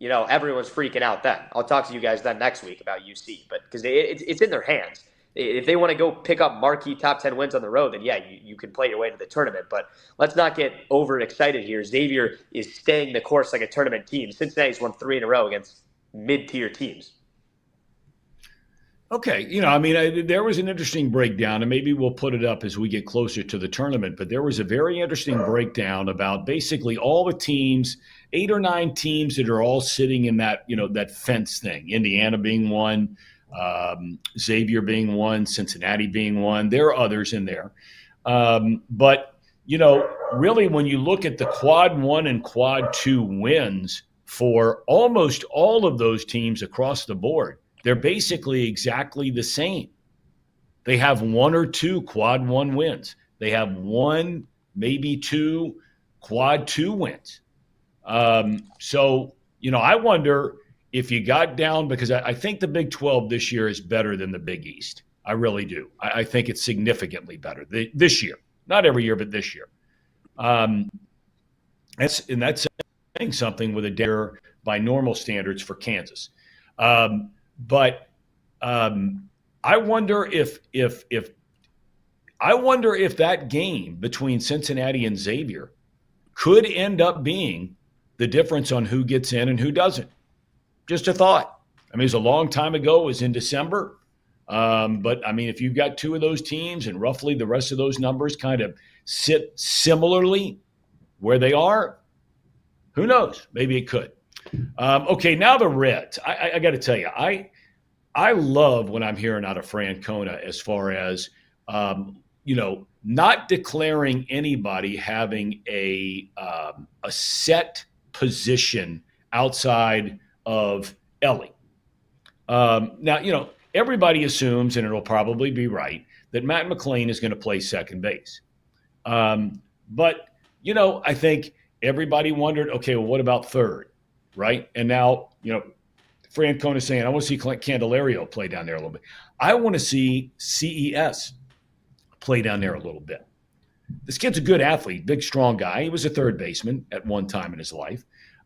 everyone's freaking out then. I'll talk to you guys then next week about UC, but because it's in their hands. If they want to go pick up marquee top 10 wins on the road, then yeah, you can play your way to the tournament. But let's not get overexcited here. Xavier is staying the course like a tournament team. Cincinnati's won 3 in a row against mid-tier teams. Okay. I mean, there was an interesting breakdown, and maybe we'll put it up as we get closer to the tournament. But there was a very interesting breakdown about basically all the teams, 8 or 9 teams that are all sitting in that, that fence thing. Indiana being one, Xavier being one, Cincinnati being one. There are others in there. But, really when you look at the quad 1 and quad 2 wins for almost all of those teams across the board, they're basically exactly the same. They have 1 or 2 quad 1 wins. They have 1, maybe 2 quad 2 wins. So, I wonder if you got down, because I think the Big 12 this year is better than the Big East. I really do. I think it's significantly better this year. Not every year, but this year. That's saying something with a dare by normal standards for Kansas. But I wonder if that game between Cincinnati and Xavier could end up being the difference on who gets in and who doesn't. Just a thought. I mean, it was a long time ago. It was in December. But, I mean, if you've got 2 of those teams and roughly the rest of those numbers kind of sit similarly where they are, who knows? Maybe it could. Okay, now the Reds. I got to tell you, I love when I'm hearing out of Francona as far as, not declaring anybody having a set position outside of Ellie. Now, everybody assumes, and it'll probably be right, that Matt McLean is going to play second base. But, I think everybody wondered, okay, well, what about third, right? And now, Francona is saying, I want to see Candelario play down there a little bit. I want to see CES play down there a little bit. This kid's a good athlete, big, strong guy. He was a third baseman at one time in his life.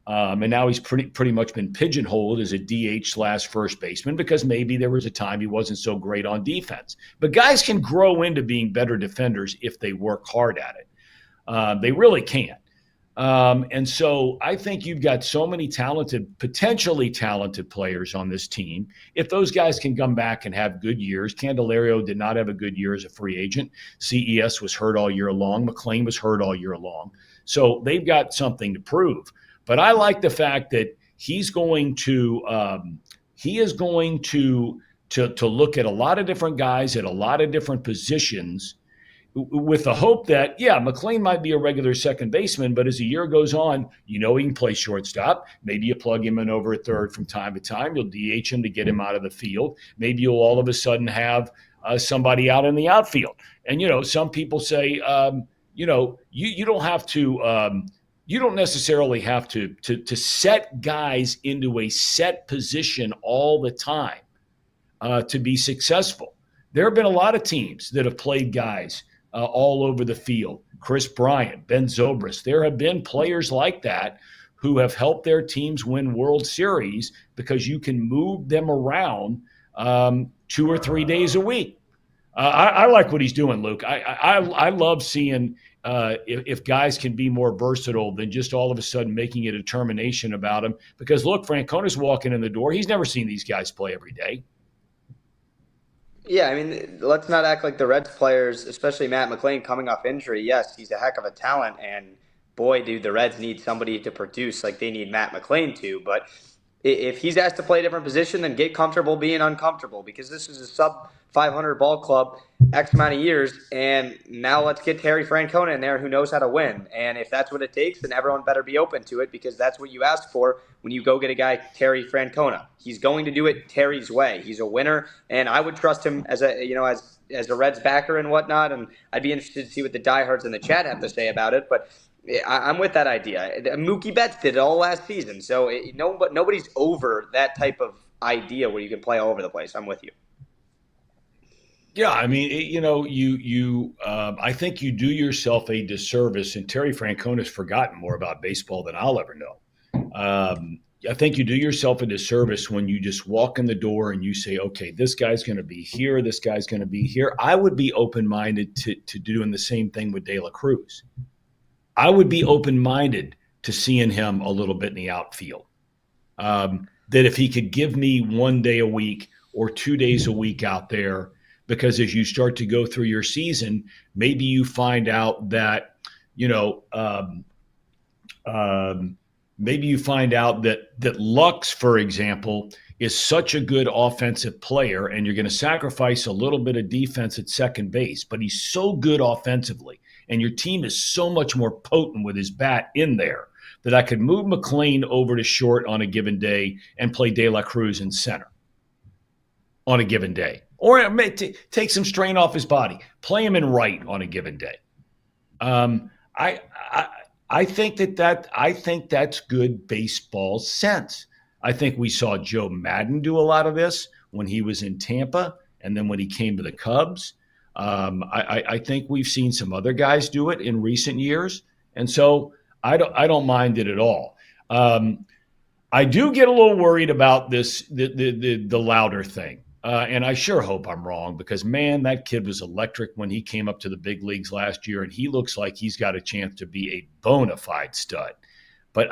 And now he's pretty much been pigeonholed as a DH/first baseman because maybe there was a time he wasn't so great on defense. But guys can grow into being better defenders if they work hard at it. They really can. And so I think you've got so many potentially talented players on this team. If those guys can come back and have good years, Candelario did not have a good year as a free agent. CES was hurt all year long. McLean was hurt all year long. So they've got something to prove. But I like the fact that he is going to look at a lot of different guys at a lot of different positions with the hope that, McLean might be a regular second baseman, but as the year goes on, he can play shortstop. Maybe you plug him in over at third from time to time. You'll DH him to get him out of the field. Maybe you'll all of a sudden have somebody out in the outfield. And, some people say, you don't have to you don't necessarily have to set guys into a set position all the time to be successful. There have been a lot of teams that have played guys all over the field. Chris Bryant, Ben Zobrist. There have been players like that who have helped their teams win World Series because you can move them around 2 or 3 days a week. I like what he's doing, Luke. I love seeing if guys can be more versatile than just all of a sudden making a determination about them. Because, look, Francona's walking in the door. He's never seen these guys play every day. Yeah, I mean, let's not act like the Reds players, especially Matt McLain, coming off injury. Yes, he's a heck of a talent, and boy, do the Reds need somebody to produce like they need Matt McLain to. But if he's asked to play a different position, then get comfortable being uncomfortable, because this is a sub 500 ball club X amount of years, and now let's get Terry Francona in there who knows how to win. And if that's what it takes, then everyone better be open to it, because that's what you ask for when you go get a guy Terry Francona. He's going to do it Terry's way. He's a winner, and I would trust him as a Reds backer and whatnot. And I'd be interested to see what the diehards in the chat have to say about it. But I'm with that idea. Mookie Betts did it all last season, so nobody's over that type of idea where you can play all over the place. I'm with you. Yeah, I mean, I think you do yourself a disservice, and Terry Francona's forgotten more about baseball than I'll ever know. I think you do yourself a disservice when you just walk in the door and you say, okay, this guy's going to be here, this guy's going to be here. I would be open-minded to doing the same thing with De La Cruz. I would be open-minded to seeing him a little bit in the outfield. That if he could give me 1 day a week or 2 days a week out there, because as you start to go through your season, maybe you find out that, maybe you find out that Lux, for example, is such a good offensive player, and you're going to sacrifice a little bit of defense at second base, but he's so good offensively, and your team is so much more potent with his bat in there, that I could move McLain over to short on a given day and play De La Cruz in center on a given day. Or take some strain off his body, play him in right on a given day. I think that's good baseball sense. I think we saw Joe Madden do a lot of this when he was in Tampa, and then when he came to the Cubs. I think we've seen some other guys do it in recent years, and so I don't mind it at all. I do get a little worried about this the Louder thing. And I sure hope I'm wrong, because, man, that kid was electric when he came up to the big leagues last year, and he looks like he's got a chance to be a bona fide stud. But,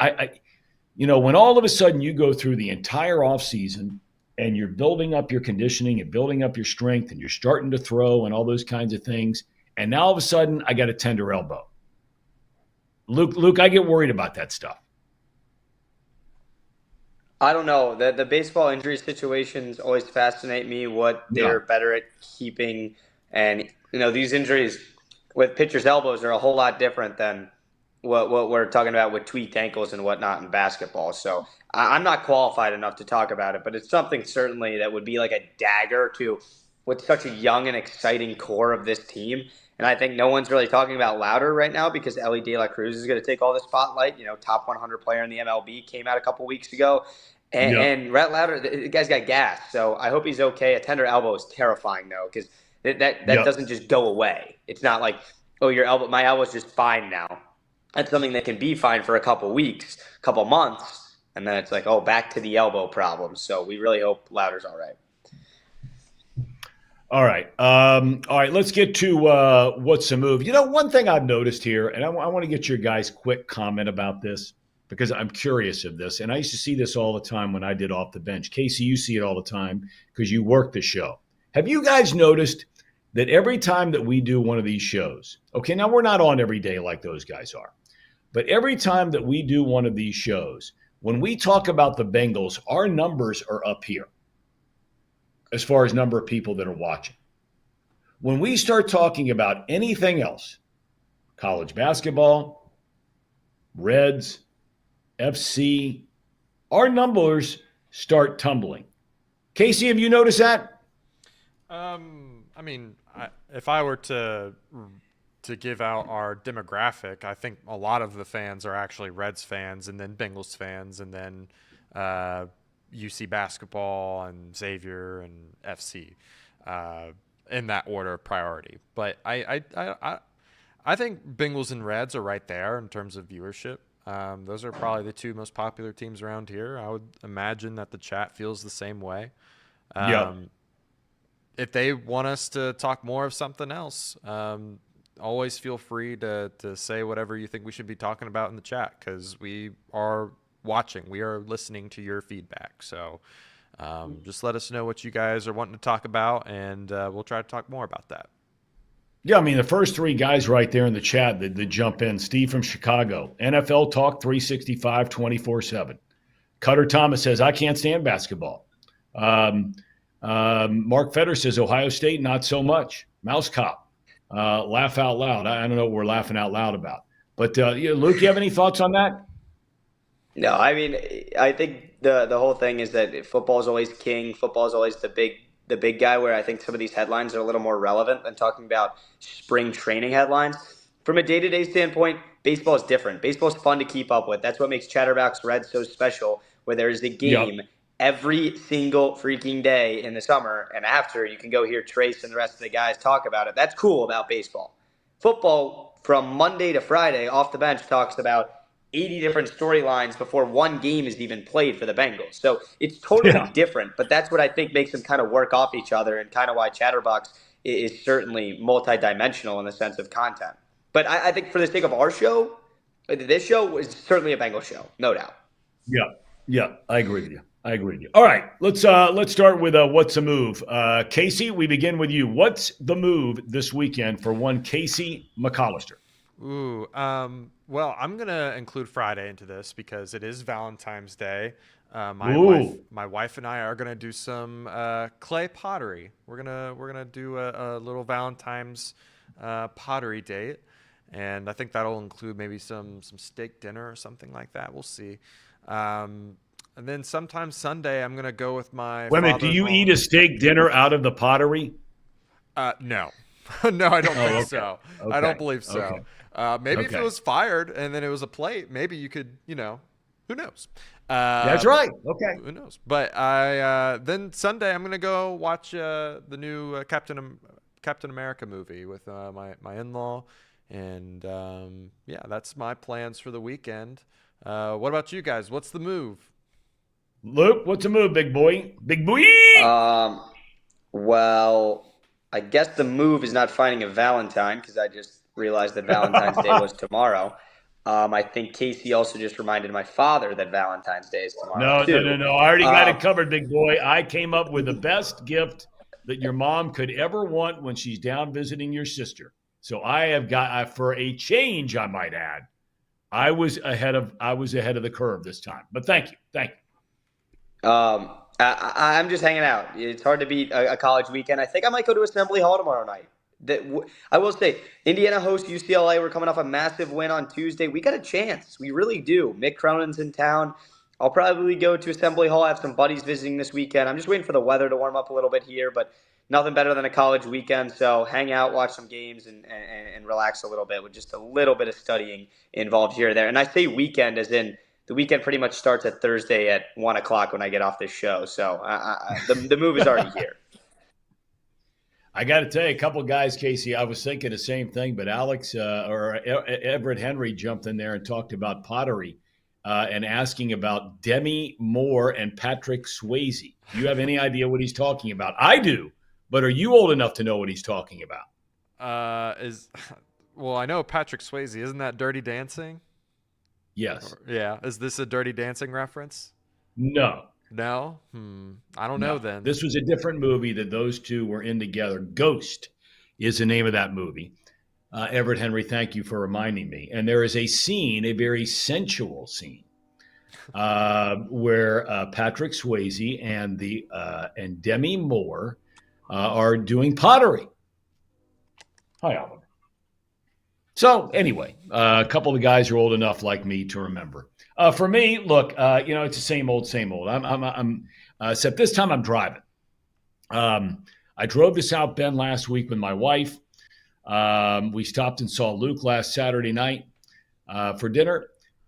when all of a sudden you go through the entire offseason and you're building up your conditioning and building up your strength and you're starting to throw and all those kinds of things, and now all of a sudden I got a tender elbow. Luke, I get worried about that stuff. I don't know. The baseball injury situations always fascinate me, what they're better at keeping. And, these injuries with pitchers' elbows are a whole lot different than what we're talking about with tweaked ankles and whatnot in basketball. So I'm not qualified enough to talk about it, but it's something certainly that would be like a dagger to what's such a young and exciting core of this team. And I think no one's really talking about Louder right now, because Ellie De La Cruz is going to take all the spotlight. Top 100 player in the MLB, came out a couple weeks ago. And Rhett Louder, the guy's got gas. So I hope he's okay. A tender elbow is terrifying, though, because that doesn't just go away. It's not like, oh, my elbow's just fine now. That's something that can be fine for a couple weeks, couple months. And then it's like, oh, back to the elbow problem. So we really hope Louder's all right. All right. Let's get to what's the move. One thing I've noticed here, and I want to get your guys' quick comment about this, because I'm curious of this. And I used to see this all the time when I did Off the Bench. Casey, you see it all the time because you work the show. Have you guys noticed that every time that we do one of these shows, okay, now we're not on every day like those guys are, but every time that we do one of these shows, when we talk about the Bengals, our numbers are up here as far as number of people that are watching. When we start talking about anything else, college basketball, Reds, FC, our numbers start tumbling. Casey, have you noticed that? If I were to give out our demographic, I think a lot of the fans are actually Reds fans, and then Bengals fans, and then UC basketball and Xavier and FC, in that order of priority. But I think Bengals and Reds are right there in terms of viewership. Those are probably the two most popular teams around here. I would imagine that the chat feels the same way. Yep. If they want us to talk more of something else, always feel free to say whatever you think we should be talking about in the chat, because we are watching. We are listening to your feedback. So just let us know what you guys are wanting to talk about, and we'll try to talk more about that. Yeah, I mean, the first three guys right there in the chat that jump in. Steve from Chicago, NFL Talk 365 24/7. Cutter Thomas says, I can't stand basketball. Mark Fetter says, Ohio State, not so much. Mouse Cop, laugh out loud. I don't know what we're laughing out loud about. But, Luke, you have any thoughts on that? No, I mean, I think the whole thing is that football is always king. Football is always the big guy. Where I think some of these headlines are a little more relevant than talking about spring training headlines. From a day-to-day standpoint, baseball is different. Baseball is fun to keep up with. That's what makes Chatterbox Red so special, where there's a game Yep. every single freaking day in the summer, and after you can go hear Trace and the rest of the guys talk about it. That's cool about baseball. Football, from Monday to Friday, off the bench, talks about 80 different storylines before one game is even played for the Bengals. So it's totally Yeah. different, but that's what I think makes them kind of work off each other, and kind of why Chatterbox is certainly multidimensional in the sense of content. But I think for the sake of our show, this show is certainly a Bengals show, no doubt. Yeah. Yeah. I agree with you. All right. Let's start with what's the move. Casey, we begin with you. What's the move this weekend for one Casey McCollister? Ooh, well, I'm gonna include Friday into this because it is Valentine's Day. My wife and I are gonna do some clay pottery. We're gonna do a little Valentine's pottery date, and I think that'll include maybe some steak dinner or something like that. We'll see. And then sometime Sunday, I'm gonna go with my Wait a minute. Do you father-in-law. eat a steak dinner out of the pottery? No, no, I don't think okay. so. Okay. I don't believe so. Okay. Maybe if Okay. it was fired and then it was a plate, maybe you could, who knows? That's right. Okay. Who knows? But I then Sunday I'm gonna go watch the new Captain America movie with my in-law, and yeah, that's my plans for the weekend. What about you guys? What's the move? Luke, what's the move, big boy? Big boy. Well, I guess the move is not finding a Valentine, because I just realized that Valentine's Day was tomorrow. I think Casey also just reminded my father that Valentine's Day is tomorrow, No. too. I already got it covered, big boy. I came up with the best gift that your mom could ever want when she's down visiting your sister. So I have got, for a change, I might add, I was ahead of the curve this time. But thank you. I'm just hanging out. It's hard to beat a college weekend. I think I might go to Assembly Hall tomorrow night. I will say, Indiana hosts UCLA. We're coming off a massive win on Tuesday. We got a chance. We really do. Mick Cronin's in town. I'll probably go to Assembly Hall. I have some buddies visiting this weekend. I'm just waiting for the weather to warm up a little bit here, but nothing better than a college weekend. So hang out, watch some games, and relax a little bit with just a little bit of studying involved here or there. And I say weekend as in the weekend pretty much starts at Thursday at 1 o'clock when I get off this show. So the move is already here. I got to tell you, a couple of guys, Casey, I was thinking the same thing, but Alex or Everett Henry jumped in there and talked about pottery and asking about Demi Moore and Patrick Swayze. Do you have any idea what he's talking about? I do, but are you old enough to know what he's talking about? Well, I know Patrick Swayze. Isn't that Dirty Dancing? Yes. Yeah. Is this a Dirty Dancing reference? No. No? I don't know then. This was a different movie that those two were in together. Ghost is the name of that movie. Everett Henry, thank you for reminding me. And there is a scene, a very sensual scene, where Patrick Swayze and Demi Moore are doing pottery. Hi, Oliver. So anyway, a couple of the guys are old enough like me to remember. For me, look, it's the same old, same old. Except this time I'm driving. I drove to South Bend last week with my wife. We stopped and saw Luke last Saturday night for dinner.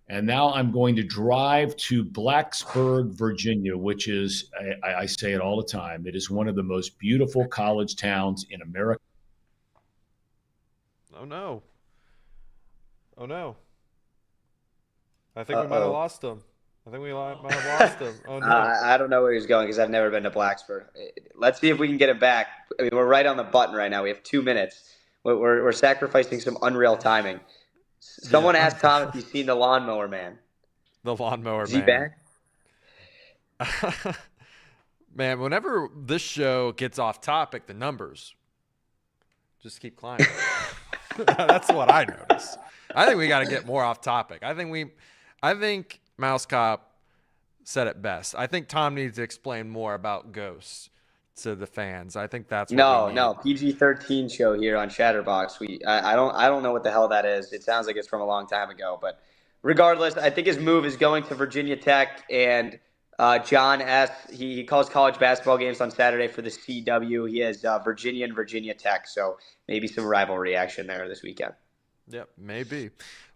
And now I'm going to drive to Blacksburg, Virginia, which is, I say it all the time, it is one of the most beautiful college towns in America. Oh, no. I think we might have lost him. I think we might have lost him. Oh, no. I don't know where he's going because I've never been to Blacksburg. Let's see if we can get him back. I mean, we're right on the button right now. We have 2 minutes. We're sacrificing some unreal timing. Someone asked Tom if he's seen the Lawnmower Man. The Lawnmower Man. Is he back? Man, whenever this show gets off topic, the numbers just keep climbing. That's what I notice. I think we got to get more off topic. I think Mouse Cop said it best. I think Tom needs to explain more about ghosts to the fans. I think that's what No, PG-13 show here on Chatterbox. I don't know what the hell that is. It sounds like it's from a long time ago, but regardless, I think his move is going to Virginia Tech, and John S. He calls college basketball games on Saturday for the CW. He has Virginia and Virginia Tech, so maybe some rivalry action there this weekend. Yep, maybe.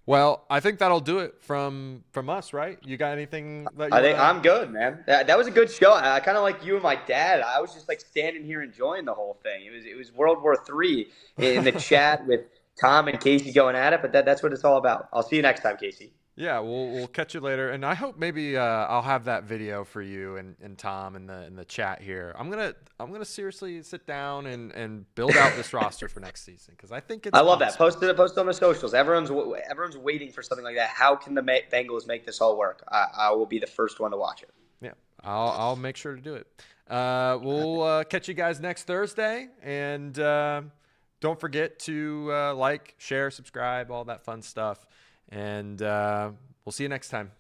Well, I think that'll do it from us, right? You got anything that you I think I'm good, man. That was a good show. I kind of like you and my dad. I was just like standing here enjoying the whole thing. It was World War III in the chat with Tom and Casey going at it, but that's what it's all about. I'll see you next time, Casey. Yeah, we'll catch you later, and I hope maybe I'll have that video for you and Tom in the chat here. I'm gonna seriously sit down and build out this roster for next season because I think it's. I love that. Post it on the socials. Everyone's waiting for something like that. How can the Bengals make this all work? I will be the first one to watch it. Yeah, I'll make sure to do it. We'll catch you guys next Thursday, and don't forget to like, share, subscribe, all that fun stuff. And we'll see you next time.